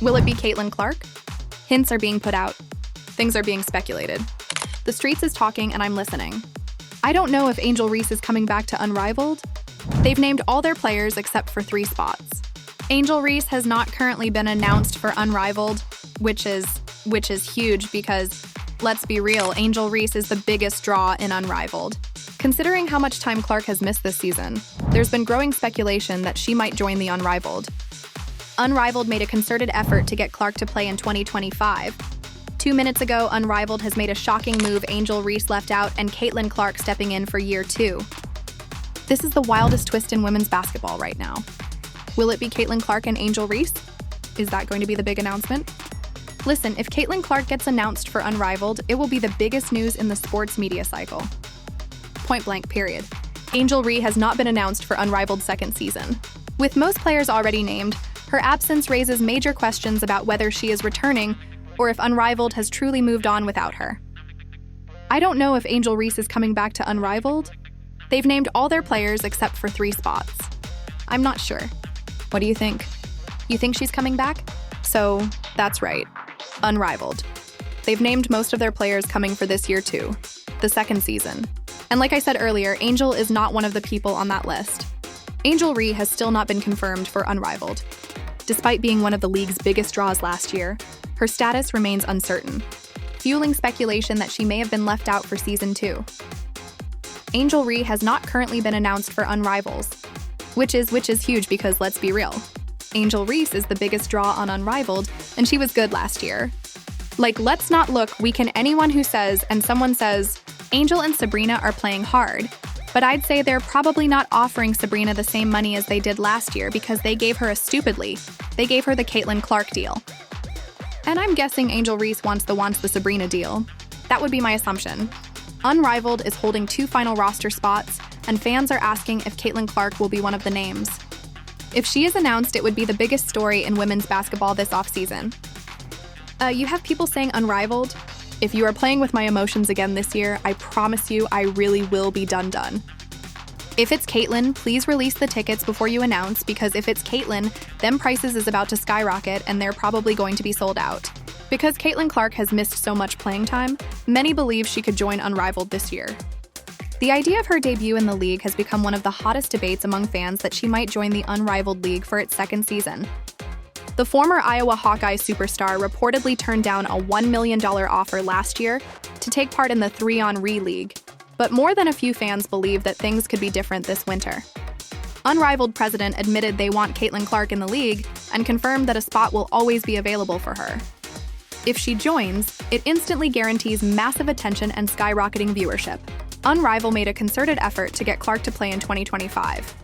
Will it be Caitlin Clark? Hints are being put out. Things are being speculated. The streets is talking and I'm listening. I don't know if Angel Reese is coming back to Unrivaled. They've named all their players except for 3 spots. Angel Reese has not currently been announced for Unrivaled, which is huge because, let's be real, Angel Reese is the biggest draw in Unrivaled. Considering how much time Clark has missed this season, there's been growing speculation that she might join the Unrivaled. Unrivaled made a concerted effort to get Clark to play in 2025. 2 minutes ago, Unrivaled has made a shocking move. Angel Reese left out and Caitlin Clark stepping in for year 2. This is the wildest twist in women's basketball right now. Will it be Caitlin Clark and Angel Reese? Is that going to be the big announcement? Listen, if Caitlin Clark gets announced for Unrivaled, it will be the biggest news in the sports media cycle. Point blank, period. Angel Reese has not been announced for Unrivaled second season. With most players already named, her absence raises major questions about whether she is returning or if Unrivaled has truly moved on without her. I don't know if Angel Reese is coming back to Unrivaled. They've named all their players except for 3 spots. I'm not sure. What do you think? You think she's coming back? So, that's right. Unrivaled. They've named most of their players coming for this year too, the second season. And like I said earlier, Angel is not one of the people on that list. Angel Reese has still not been confirmed for Unrivaled. Despite being one of the league's biggest draws last year, her status remains uncertain, fueling speculation that she may have been left out for season 2. Angel Reese has not currently been announced for Unrivaled, which is huge because let's be real. Angel Reese is the biggest draw on Unrivaled, and she was good last year. Like, let's not look weaken anyone who says, and someone says, Angel and Sabrina are playing hard, but I'd say they're probably not offering Sabrina the same money as they did last year because they gave her they gave her the Caitlin Clark deal. And I'm guessing Angel Reese wants the Sabrina deal. That would be my assumption. Unrivaled is holding 2 final roster spots, and fans are asking if Caitlin Clark will be one of the names. If she is announced, it would be the biggest story in women's basketball this offseason. You have people saying Unrivaled. If you are playing with my emotions again this year, I promise you I really will be done. If it's Caitlin, please release the tickets before you announce, because if it's Caitlin, them prices is about to skyrocket and they're probably going to be sold out. Because Caitlin Clark has missed so much playing time, many believe she could join Unrivaled this year. The idea of her debut in the league has become one of the hottest debates among fans that she might join the Unrivaled League for its second season. The former Iowa Hawkeye superstar reportedly turned down a $1 million offer last year to take part in the 3-on-3 League, but more than a few fans believe that things could be different this winter. Unrivaled president admitted they want Caitlin Clark in the league and confirmed that a spot will always be available for her. If she joins, it instantly guarantees massive attention and skyrocketing viewership. Unrivaled made a concerted effort to get Clark to play in 2025.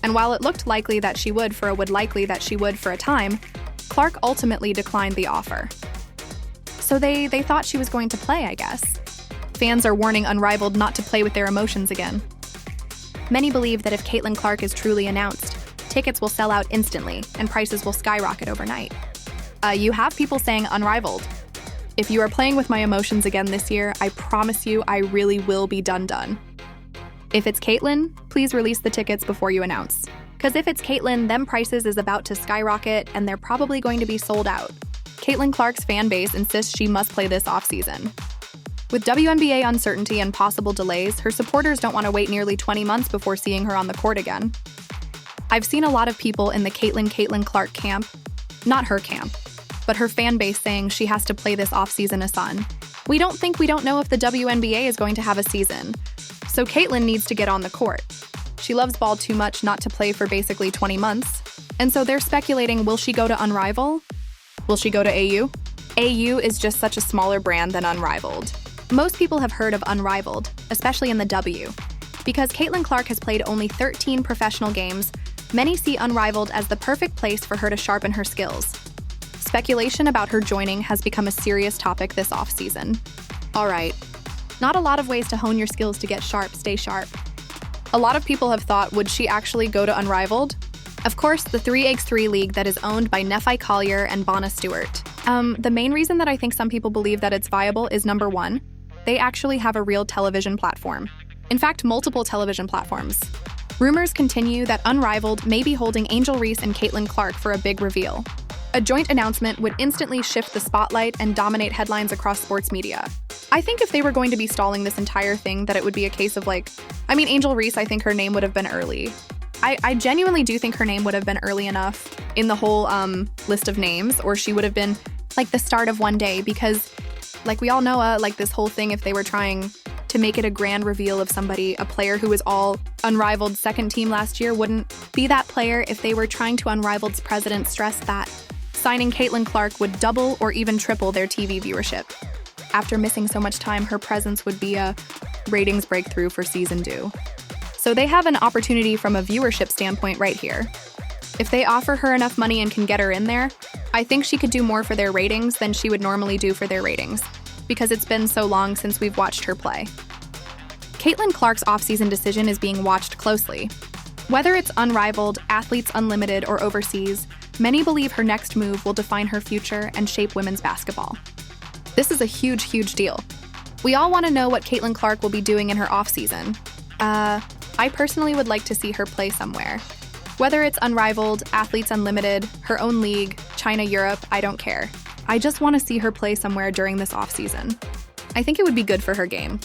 And while it looked likely that she would for a time, Clark ultimately declined the offer. So they thought she was going to play, I guess. Fans are warning Unrivaled not to play with their emotions again. Many believe that if Caitlin Clark is truly announced, tickets will sell out instantly and prices will skyrocket overnight. You have people saying Unrivaled. If you are playing with my emotions again this year, I promise you I really will be done. If it's Caitlin, please release the tickets before you announce. Because if it's Caitlin, them prices is about to skyrocket and they're probably going to be sold out. Caitlin Clark's fan base insists she must play this offseason. With WNBA uncertainty and possible delays, her supporters don't want to wait nearly 20 months before seeing her on the court again. I've seen a lot of people in the Caitlin Clark camp, not her camp, but her fan base saying she has to play this offseason asun. We don't know if the WNBA is going to have a season, so Caitlin needs to get on the court. She loves ball too much not to play for basically 20 months, and so they're speculating, will she go to Unrivaled? Will she go to AU? AU is just such a smaller brand than Unrivaled. Most people have heard of Unrivaled, especially in the W. Because Caitlin Clark has played only 13 professional games, many see Unrivaled as the perfect place for her to sharpen her skills. Speculation about her joining has become a serious topic this offseason. Alright, not a lot of ways to hone your skills to get sharp, stay sharp. A lot of people have thought, would she actually go to Unrivaled? Of course, the 3x3 league that is owned by Nephi Collier and Bonna Stewart. The main reason that I think some people believe that it's viable is number 1, they actually have a real television platform. In fact, multiple television platforms. Rumors continue that Unrivaled may be holding Angel Reese and Caitlin Clark for a big reveal. A joint announcement would instantly shift the spotlight and dominate headlines across sports media. I think if they were going to be stalling this entire thing, that it would be a case of Angel Reese, I think her name would have been early. I genuinely do think her name would have been early enough in the whole list of names, or she would have been the start of one day, because we all know this whole thing, if they were trying to make it a grand reveal of somebody, a player who was all Unrivaled second team last year wouldn't be that player if they were trying to. Unrivaled's president stressed that signing Caitlin Clark would double or even triple their TV viewership. After missing so much time, her presence would be a ratings breakthrough for season 2. So they have an opportunity from a viewership standpoint right here. If they offer her enough money and can get her in there, I think she could do more for their ratings than she would normally do for their ratings, because it's been so long since we've watched her play. Caitlin Clark's offseason decision is being watched closely. Whether it's Unrivaled, Athletes Unlimited, or overseas, many believe her next move will define her future and shape women's basketball. This is a huge, huge deal. We all want to know what Caitlin Clark will be doing in her offseason. I personally would like to see her play somewhere. Whether it's Unrivaled, Athletes Unlimited, her own league, China, Europe, I don't care. I just want to see her play somewhere during this offseason. I think it would be good for her game.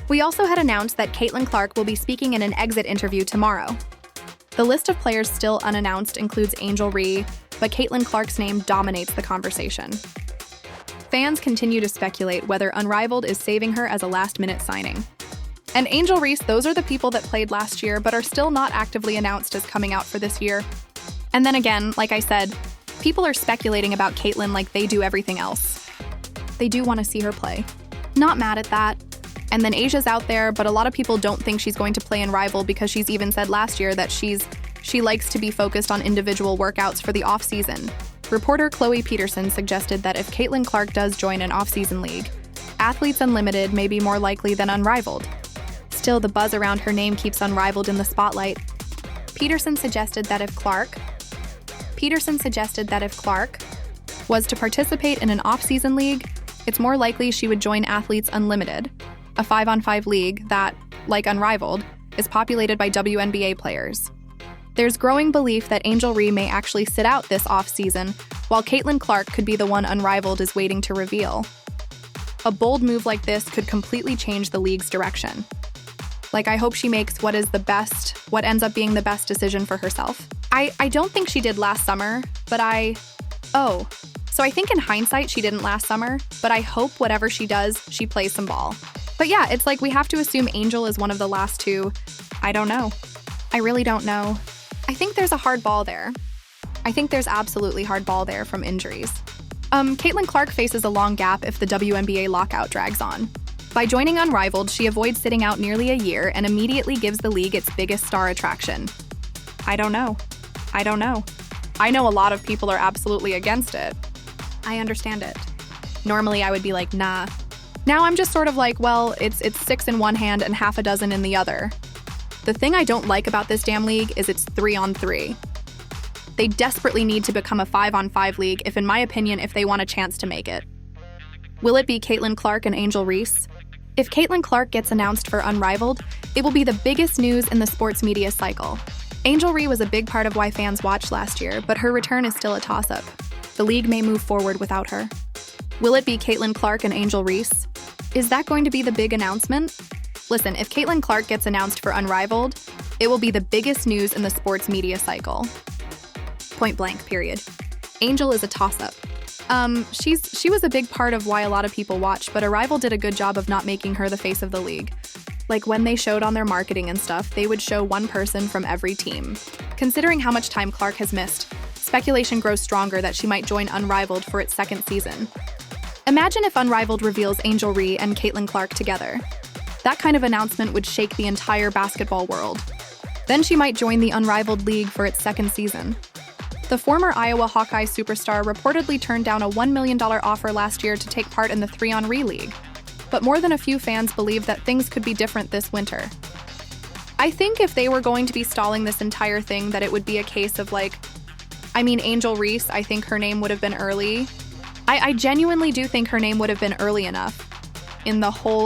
We also had announced that Caitlin Clark will be speaking in an exit interview tomorrow. The list of players still unannounced includes Angel Reese, but Caitlin Clark's name dominates the conversation. Fans continue to speculate whether Unrivaled is saving her as a last-minute signing. And Angel Reese, those are the people that played last year but are still not actively announced as coming out for this year. And then again, like I said, people are speculating about Caitlin like they do everything else. They do want to see her play. Not mad at that. And then Asia's out there, but a lot of people don't think she's going to play in Rival, because she's even said last year that she likes to be focused on individual workouts for the off-season. Reporter Chloe Peterson suggested that if Caitlin Clark does join an off-season league, Athletes Unlimited may be more likely than Unrivaled. Still, the buzz around her name keeps Unrivaled in the spotlight. Peterson suggested that if Clark was to participate in an off-season league, it's more likely she would join Athletes Unlimited, a 5-on-5 league that, like Unrivaled, is populated by WNBA players. There's growing belief that Angel Reese may actually sit out this off-season, while Caitlin Clark could be the one Unrivaled is waiting to reveal. A bold move like this could completely change the league's direction. I hope she makes what ends up being the best decision for herself. I don't think she did last summer, but so I think in hindsight she didn't last summer, but I hope whatever she does, she plays some ball. But yeah, it's we have to assume Angel is one of the last two. I don't know. I really don't know. I think there's a hard ball there. I think there's absolutely hard ball there from injuries. Caitlin Clark faces a long gap if the WNBA lockout drags on. By joining Unrivaled, she avoids sitting out nearly a year and immediately gives the league its biggest star attraction. I don't know. I know a lot of people are absolutely against it. I understand it. Normally I would be nah. Now I'm just sort of well, it's 6 in one hand and half a dozen in the other. The thing I don't like about this damn league is it's 3-on-3. They desperately need to become a 5-on-5 league if they want a chance to make it. Will it be Caitlin Clark and Angel Reese? If Caitlin Clark gets announced for Unrivaled, it will be the biggest news in the sports media cycle. Angel Reese was a big part of why fans watched last year, but her return is still a toss-up. The league may move forward without her. Will it be Caitlin Clark and Angel Reese? Is that going to be the big announcement? Listen, if Caitlin Clark gets announced for Unrivaled, it will be the biggest news in the sports media cycle. Point blank, period. Angel is a toss-up. She was a big part of why a lot of people watch, but Unrivaled did a good job of not making her the face of the league. When they showed on their marketing and stuff, they would show one person from every team. Considering how much time Clark has missed, speculation grows stronger that she might join Unrivaled for its second season. Imagine if Unrivaled reveals Angel Reese and Caitlin Clark together. That kind of announcement would shake the entire basketball world. Then she might join the Unrivaled League for its second season. The former Iowa Hawkeye superstar reportedly turned down a $1 million offer last year to take part in the 3-on-3 league. But more than a few fans believe that things could be different this winter. I think if they were going to be stalling this entire thing, that it would be a case of Angel Reese, I think her name would have been early. I genuinely do think her name would have been early enough in the whole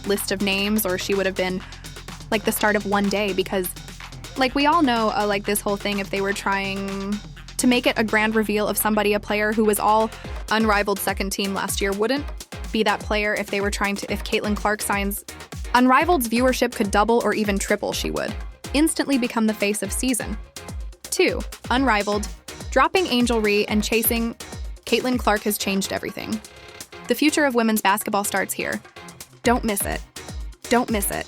list of names, or she would have been the start of one day, because Like, we all know, like, this whole thing, if they were trying to make it a grand reveal of somebody, a player who was all Unrivaled second team last year wouldn't be that player if they were trying to, if Caitlin Clark signs. Unrivaled's viewership could double or even triple, she would instantly become the face of season 2. Unrivaled, dropping Angel Reese and chasing Caitlin Clark has changed everything. The future of women's basketball starts here. Don't miss it. Don't miss it.